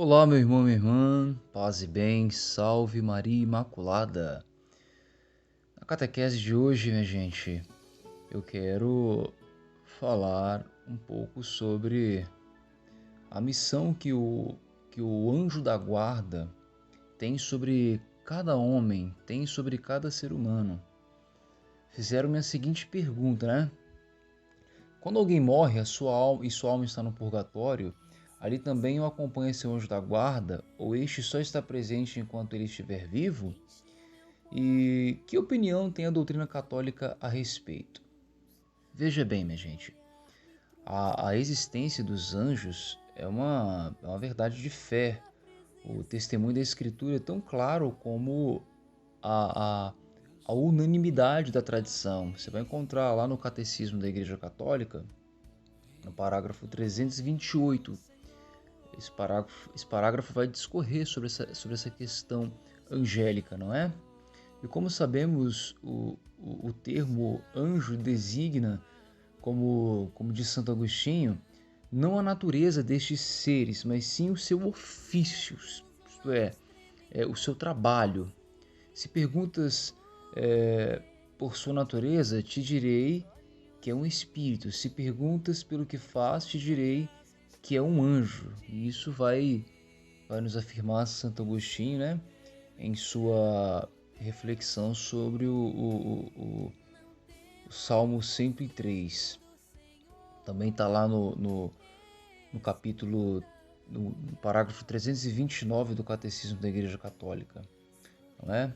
Olá, meu irmão, minha irmã, paz e bem, salve Maria Imaculada. Na catequese de hoje, minha gente, eu quero falar um pouco sobre a missão que o anjo da guarda tem sobre cada homem, tem sobre cada ser humano. Fizeram-me a seguinte pergunta, né? Quando alguém morre e sua alma está no purgatório, ali também o acompanha seu anjo da guarda, ou este só está presente enquanto ele estiver vivo? E que opinião tem a doutrina católica a respeito? Veja bem, minha gente, a existência dos anjos é uma verdade de fé. O testemunho da Escritura é tão claro como a, a, a unanimidade da tradição. Você vai encontrar lá no Catecismo da Igreja Católica, no parágrafo 328. Esse parágrafo vai discorrer sobre essa questão angélica, não é? E como sabemos, o termo anjo designa, como diz Santo Agostinho, não a natureza destes seres, mas sim o seu ofício, isto é o seu trabalho. Se perguntas por sua natureza, te direi que é um espírito. Se perguntas pelo que faz, te direi que é um anjo. E isso vai nos afirmar Santo Agostinho, né? Em sua reflexão sobre o Salmo 103. Também está lá no capítulo, no parágrafo 329 do Catecismo da Igreja Católica. Não é?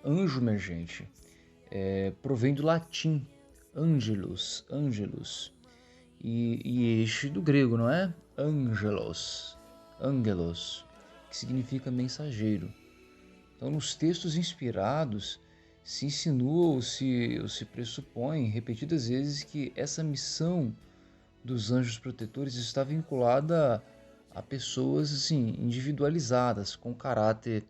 Anjo, minha gente, provém do latim angelus, e este do grego, não é? Angelos, que significa mensageiro. Então, nos textos inspirados, se insinua ou se pressupõe repetidas vezes que essa missão dos anjos protetores está vinculada a pessoas assim, individualizadas, com caráter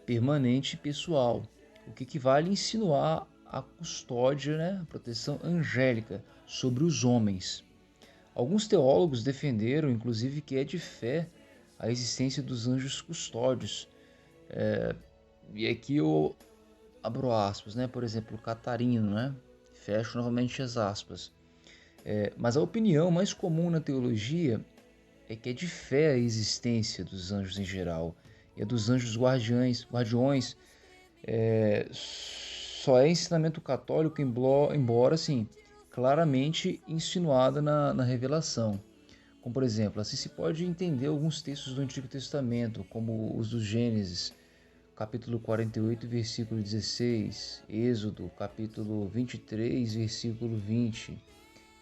permanente e pessoal, o que equivale a insinuar a custódia, né, a proteção angélica sobre os homens. Alguns teólogos defenderam, inclusive, que é de fé a existência dos anjos custódios. E aqui eu abro aspas, né? Por exemplo, Catarino, né? Fecho novamente as aspas. Mas a opinião mais comum na teologia é que é de fé a existência dos anjos em geral e a dos anjos guardiões só é ensinamento católico, embora assim, claramente insinuada na revelação. Como, por exemplo, assim se pode entender alguns textos do Antigo Testamento, como os do Gênesis, capítulo 48, versículo 16, Êxodo, capítulo 23, versículo 20,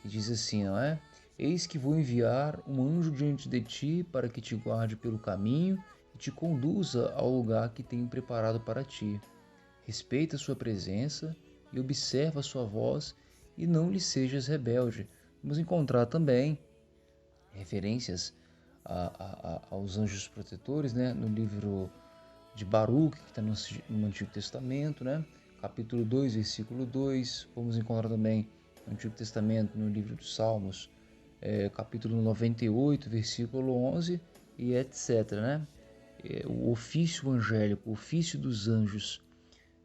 que diz assim, não é? Eis que vou enviar um anjo diante de ti para que te guarde pelo caminho e te conduza ao lugar que tenho preparado para ti. Respeita sua presença e observa sua voz e não lhe sejas rebelde. Vamos encontrar também referências aos anjos protetores, né? No livro de Baruque, que está no Antigo Testamento, né? Capítulo 2, versículo 2. Vamos encontrar também no Antigo Testamento, no livro dos Salmos, capítulo 98, versículo 11, e etc. Né? O ofício angélico, o ofício dos anjos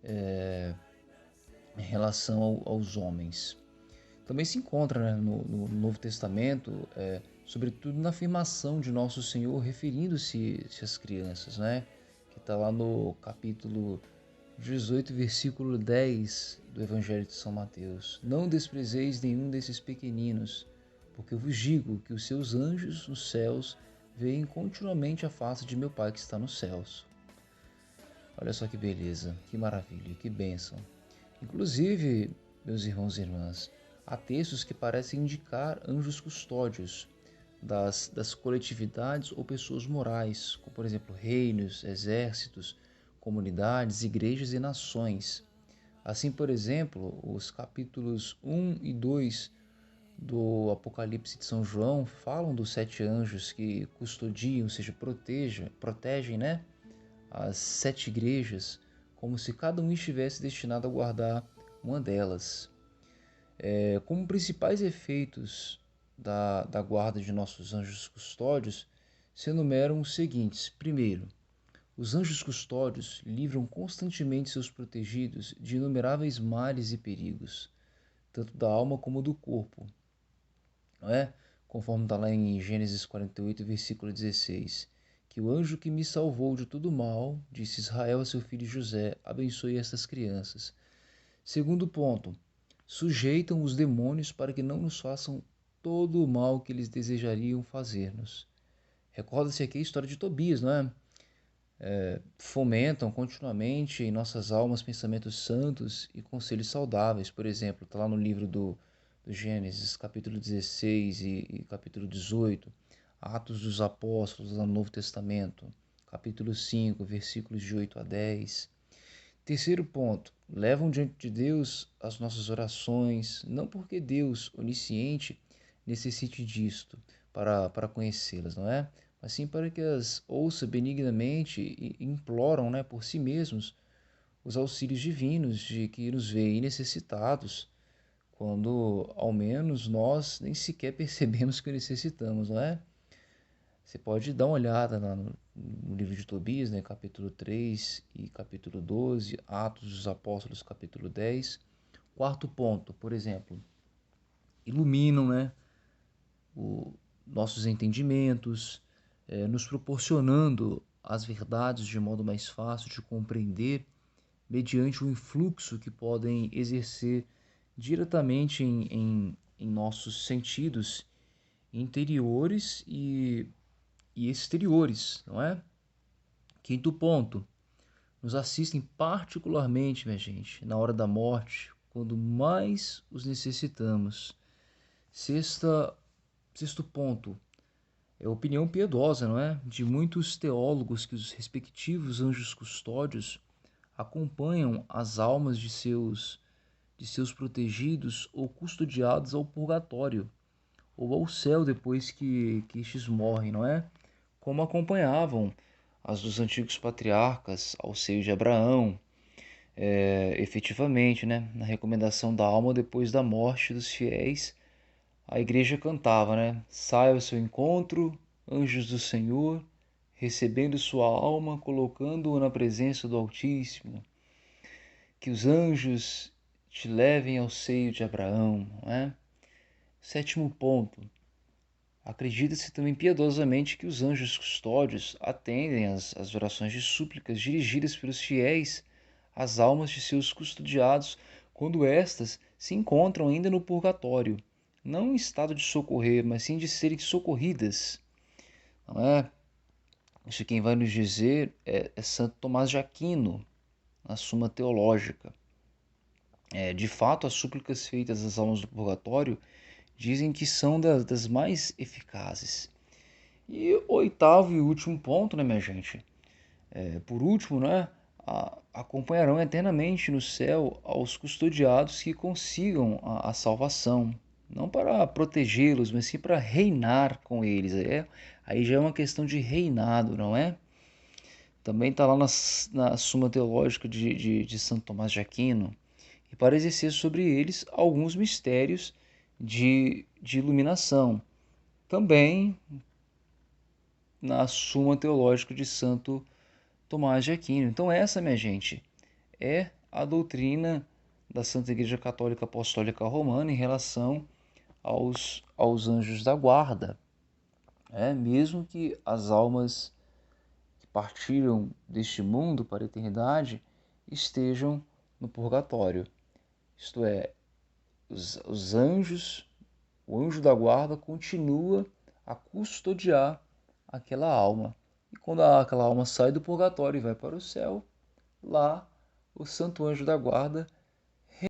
em relação aos homens. Também se encontra, né, no Novo Testamento, sobretudo na afirmação de Nosso Senhor referindo-se às crianças, né? Que está lá no capítulo 18, versículo 10 do Evangelho de São Mateus. Não desprezeis nenhum desses pequeninos, porque eu vos digo que os seus anjos nos céus veem continuamente a face de meu Pai que está nos céus. Olha só que beleza, que maravilha, que bênção. Inclusive, meus irmãos e irmãs, há textos que parecem indicar anjos custódios das coletividades ou pessoas morais, como por exemplo reinos, exércitos, comunidades, igrejas e nações. Assim, por exemplo, os capítulos 1 e 2 do Apocalipse de São João falam dos 7 anjos que custodiam, ou seja, protegem, né, as 7 igrejas, como se cada um estivesse destinado a guardar uma delas. Como principais efeitos da guarda de nossos anjos custódios, se enumeram os seguintes. Primeiro, os anjos custódios livram constantemente seus protegidos de inumeráveis males e perigos, tanto da alma como do corpo, não é? Conforme está lá em Gênesis 48, versículo 16, que o anjo que me salvou de todo mal, disse Israel a seu filho José, abençoe estas crianças. Segundo ponto, sujeitam os demônios para que não nos façam todo o mal que eles desejariam fazer-nos. Recorda-se aqui a história de Tobias, não é? Fomentam continuamente em nossas almas pensamentos santos e conselhos saudáveis. Por exemplo, está lá no livro do Gênesis, capítulo 16 e capítulo 18, Atos dos Apóstolos, lá no Novo Testamento, capítulo 5, versículos de 8 a 10. Terceiro ponto, levam diante de Deus as nossas orações, não porque Deus, onisciente, necessite disto para conhecê-las, não é? Mas sim para que as ouça benignamente e imploram, né, por si mesmos os auxílios divinos de que nos veem necessitados, quando ao menos nós nem sequer percebemos que necessitamos, não é? Você pode dar uma olhada lá no livro de Tobias, né, capítulo 3 e capítulo 12, Atos dos Apóstolos, capítulo 10. Quarto ponto, por exemplo, iluminam, né, o, nossos entendimentos, nos proporcionando as verdades de modo mais fácil de compreender, mediante o influxo que podem exercer diretamente em nossos sentidos interiores e exteriores, não é? Quinto ponto, nos assistem particularmente, minha gente, na hora da morte, quando mais os necessitamos. Sexto ponto, é a opinião piedosa, não é? De muitos teólogos que os respectivos anjos custódios acompanham as almas de seus protegidos ou custodiados ao purgatório ou ao céu depois que estes morrem, não é? Como acompanhavam as dos antigos patriarcas ao seio de Abraão, efetivamente, né? Na recomendação da alma depois da morte dos fiéis, a igreja cantava, né? Saia ao seu encontro, anjos do Senhor, recebendo sua alma, colocando-o na presença do Altíssimo. Que os anjos te levem ao seio de Abraão, não é? Sétimo ponto. Acredita-se também piedosamente que os anjos custódios atendem às orações de súplicas dirigidas pelos fiéis às almas de seus custodiados quando estas se encontram ainda no purgatório, não em estado de socorrer, mas sim de serem socorridas. Não é? Isso quem vai nos dizer é Santo Tomás de Aquino, na Suma Teológica. De fato, as súplicas feitas às almas do purgatório dizem que são das mais eficazes. E oitavo e último ponto, né, minha gente? Por último, né, acompanharão eternamente no céu aos custodiados que consigam a salvação. Não para protegê-los, mas sim para reinar com eles. Aí já é uma questão de reinado, não é? Também está lá na Suma Teológica de Santo Tomás de Aquino. E para exercer sobre eles alguns mistérios de iluminação. Também na Suma Teológica de Santo Tomás de Aquino. Então essa, minha gente, é a doutrina da Santa Igreja Católica Apostólica Romana em relação aos anjos da guarda. Mesmo que as almas que partiram deste mundo para a eternidade estejam no purgatório. Isto é, os anjos, o anjo da guarda continua a custodiar aquela alma. E quando aquela alma sai do purgatório e vai para o céu, lá o santo anjo da guarda